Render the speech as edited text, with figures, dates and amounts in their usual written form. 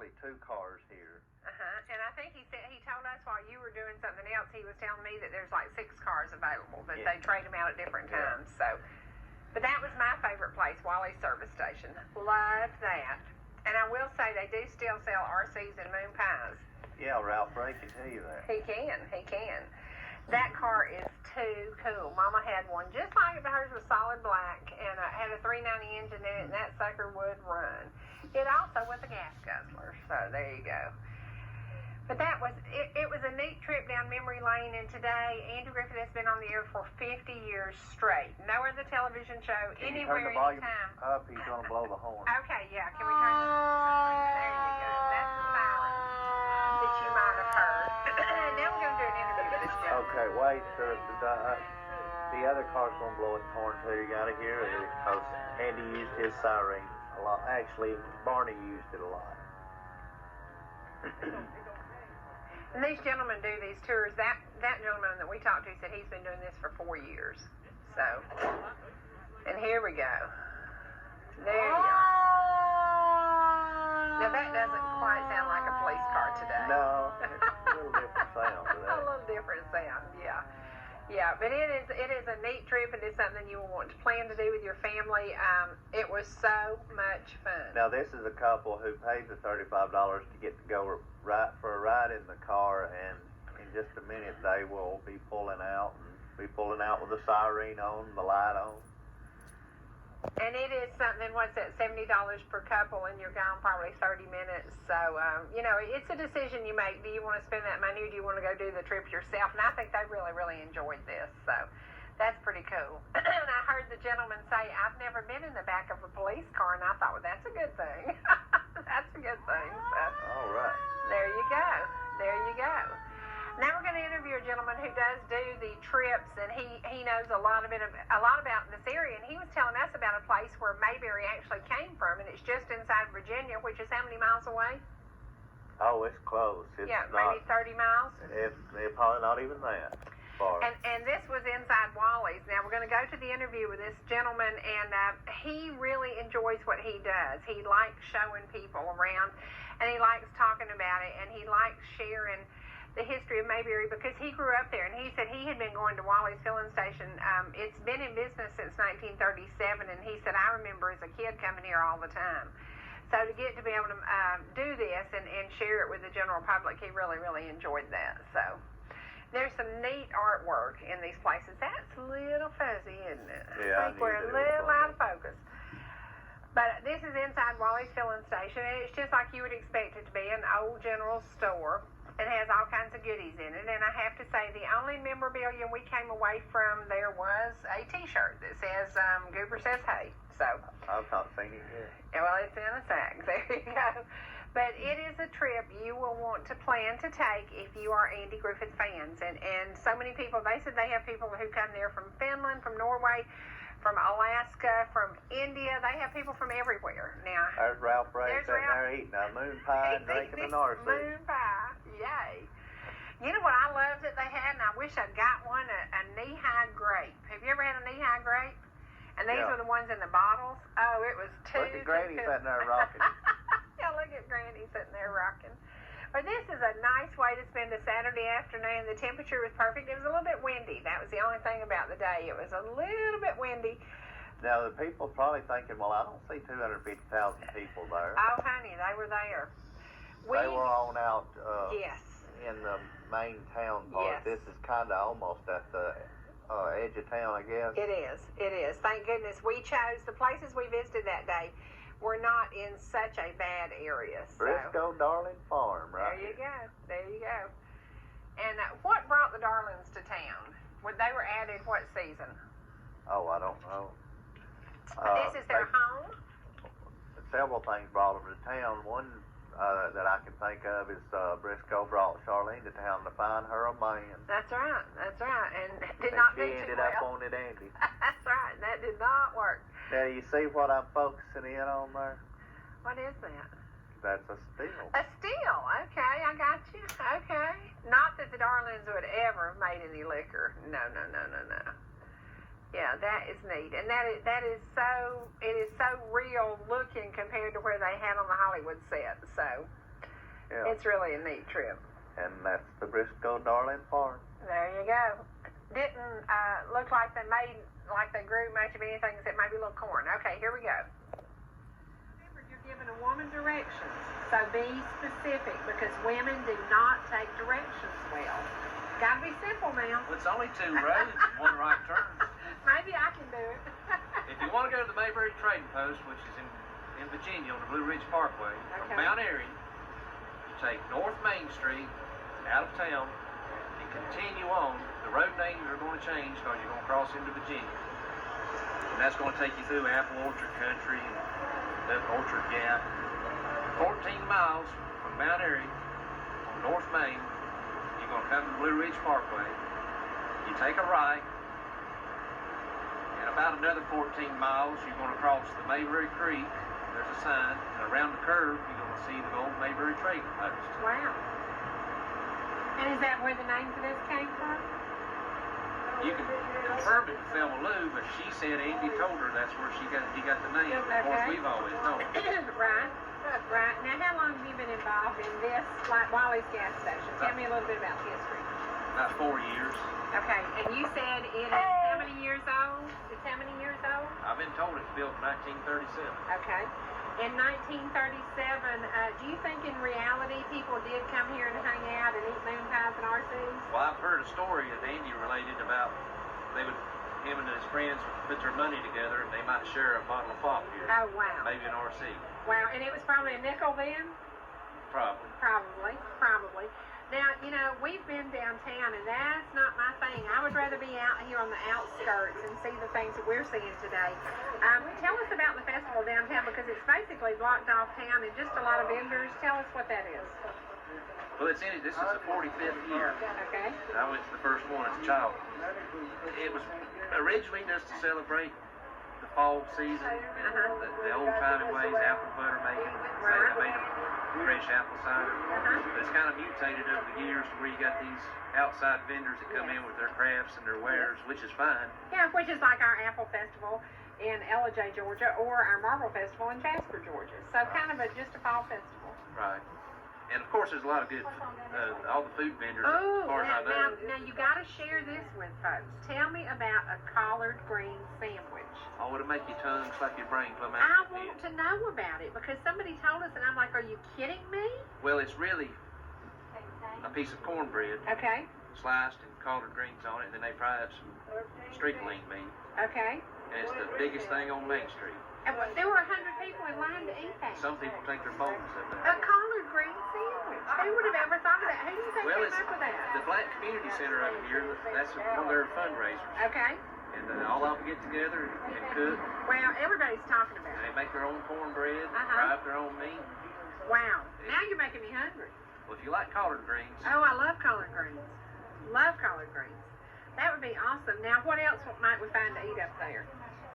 actually 2 cars here. And I think he told us while you were doing something else, he was telling me that there's like 6 cars available, that they trade them out at different times. So, but that was my favorite place, Wally's service station. Loved that. And I will say they do still sell RCs and moon pies. Yeah, Ralph Bray can tell you that. He can. That car is too cool. Mama had one just like it, but hers was solid black and had a 390 engine in it, and that sucker would run. It also was a gas guzzler, so there you go. But that was it was a neat trip down memory lane, and today Andy Griffith has been on the air for 50 years straight. No other television show anywhere, anytime. Up, he's going to blow the horn. Okay, yeah. Can we turn the there you go. That's the siren that you might have heard. Now we're going to do an interview with this gentleman. Okay, wait, sir. The other car's going to blow its horn too. You got to hear it because Andy used his siren a lot. Actually, Barney used it a lot. And these gentlemen do these tours. That gentleman that we talked to said he's been doing this for 4 years. So, and here we go. There you are. Now that doesn't quite sound like a police car today. No, it's a little different sound to that. A little different sound, yeah. Yeah, but it is a neat trip, and it's something you will want to plan to do with your family. It was so much fun. Now this is a couple who paid the $35 to get to go for a ride in the car, and in just a minute they will be pulling out with the siren on, the light on. And it is something, what's that, $70 per couple, and you're gone probably 30 minutes. So, it's a decision you make. Do you want to spend that money, or do you want to go do the trip yourself? And I think they really, really enjoyed this. So, that's pretty cool. And I heard the gentleman say, I've never been in the back of a police car, and I thought, well, that's a good thing. That's a good thing. So, all right. There you go. Now we're going to interview a gentleman who does do the trips, and he knows a lot about this area. And he was telling us about a place where Mayberry actually came from, and it's just inside Virginia, which is how many miles away? Oh, it's close. It's maybe 30 miles. It's probably not even that far. And this was inside Wally's. Now we're going to go to the interview with this gentleman, and he really enjoys what he does. He likes showing people around, and he likes talking about it, and he likes sharing the history of Mayberry because he grew up there, and he said he had been going to Wally's filling station. It's been in business since 1937, and he said, I remember as a kid coming here all the time. So to get to be able to do this and share it with the general public, he really, really enjoyed that. So there's some neat artwork in these places. That's a little fuzzy, isn't it? Yeah, I think we're a little out of focus. But this is inside Wally's filling station, and it's just like you would expect it to be, an old general store. It has all kinds of goodies in it, and I have to say the only memorabilia we came away from there was a T-shirt that says Goober Says Hey. So I've not seen it yet. Yeah, well, it's in a sack. There you go. But it is a trip you will want to plan to take if you are Andy Griffith fans. And so many people, they said they have people who come there from Finland, from Norway, from Alaska, from India. They have people from everywhere. Now, there's Ralph Bray sitting there eating a moon pie and drinking an RC. Moon pie. Yay. You know what I loved that they had, and I wish I'd got one, a knee-high grape. Have you ever had a knee-high grape? And these were the ones in the bottles. Oh, it was too Look at Granny sitting there rocking. Yeah, look at Granny sitting there rocking. But this is a nice way to spend a Saturday afternoon. The temperature was perfect. It was a little bit windy. That was the only thing about the day. It was a little bit windy. Now, the people probably thinking, well, I don't see 250,000 people there. Oh, honey, they were there. They were on out yes. in the main town part. Yes. This is kind of almost at the edge of town, I guess. It is. Thank goodness we chose the places we visited that day. We're not in such a bad area. So. Briscoe Darling Farm, right? There you go. And what brought the Darlings to town? They were added what season? Oh, I don't know. This is their home? Several things brought them to town. One that I can think of is Briscoe brought Charlene to town to find her a man. That's right. And did not do too well. She ended up on it, Andy. That's right. That did not work. Now, you see what I'm focusing in on there? What is that? That's a still. A still. Okay, I got you. Okay. Not that the Darlings would ever have made any liquor. No. Yeah, that is neat. And it is so real looking compared to where they had on the Hollywood set. So Yeah. It's really a neat trip. And that's the Briscoe Darling Farm. There you go. Didn't look like they grew much of anything except maybe a little corn. Okay, here we go. Remember, you're giving a woman directions, so be specific because women do not take directions well. Gotta be simple now. Well, it's only 2 roads and 1 right turn. Maybe I can do it. If you want to go to the Mayberry Trading Post, which is in Virginia on the Blue Ridge Parkway, Okay. from Mount Airy, you take North Main Street out of town and continue on. The road names are going to change because you're going to cross into Virginia. And that's going to take you through Apple Orchard Country and up Orchard Gap. 14 miles from Mount Airy on North Main, you're going to come to the Blue Ridge Parkway. You take a right, and about another 14 miles, you're going to cross the Mayberry Creek. There's a sign, and around the curve, you're going to see the old Mayberry Trading Post. Wow. And is that where the name for this came from? You can confirm it with Thelma Lou, but she said Andy told her that's where he got the name. Of course, Okay. we've always known. Right. Right. Now, how long have you been involved in this, like Wally's gas station? Tell me a little bit about the history. About 4 years. Okay, and you said it is how many years old? It's how many years old? I've been told it's built in 1937. Okay. In 1937, do you think in reality people did come here and hang out and eat moon pies and RCs? Well, I've heard a story that Andy related about him and his friends would put their money together and they might share a bottle of pop here. Oh, wow. Maybe an RC. Wow, and it was probably a nickel then? Probably. Probably. Now, you know, we've been downtown, and that's not my thing. I would rather be out here on the outskirts and see the things that we're seeing today. Tell us about the festival downtown, because it's basically blocked off town and just a lot of vendors. Tell us what that is. Well, this is the 45th year. Okay. I went to the first one as a child. It was originally just to celebrate the fall season, and the old-timey ways, apple butter making. Right. They made fresh apple cider. But it's kind of mutated over the years to where you got these outside vendors that come in with their crafts and their wares, which is fine. Yeah, which is like our Apple Festival in Ellijay, Georgia, or our Marble Festival in Jasper, Georgia. So kind of just a fall festival. Right. And of course, there's a lot of good, all the food vendors, Oh, as far as I know. now you got to share this with folks. Tell me about a collard green sandwich. Oh, it'll make your tongue slap your brain plumb I out of your want head. to know about it because somebody told us, and I'm like, are you kidding me? Well, it's really a piece of cornbread Okay, sliced and collard greens on it, and then they fry up some street lean meat. okay. And it's the biggest thing on Main Street. And there were 100 people in line to eat that. Some people take their phones of A that. collard green sandwich. Who would have ever thought of that? Who do you think Well, came it's up with that? the Black Community Center over here. That's one of their fundraisers. Okay. And all of them get together and cook. Well, everybody's talking about And it. they make their own cornbread, Uh-huh. fry up their own meat. Wow. Now you're making me hungry. Well, if you like collard greens, Oh, I love collard greens. Love collard greens. That would be awesome. Now, what else might we find to eat up there?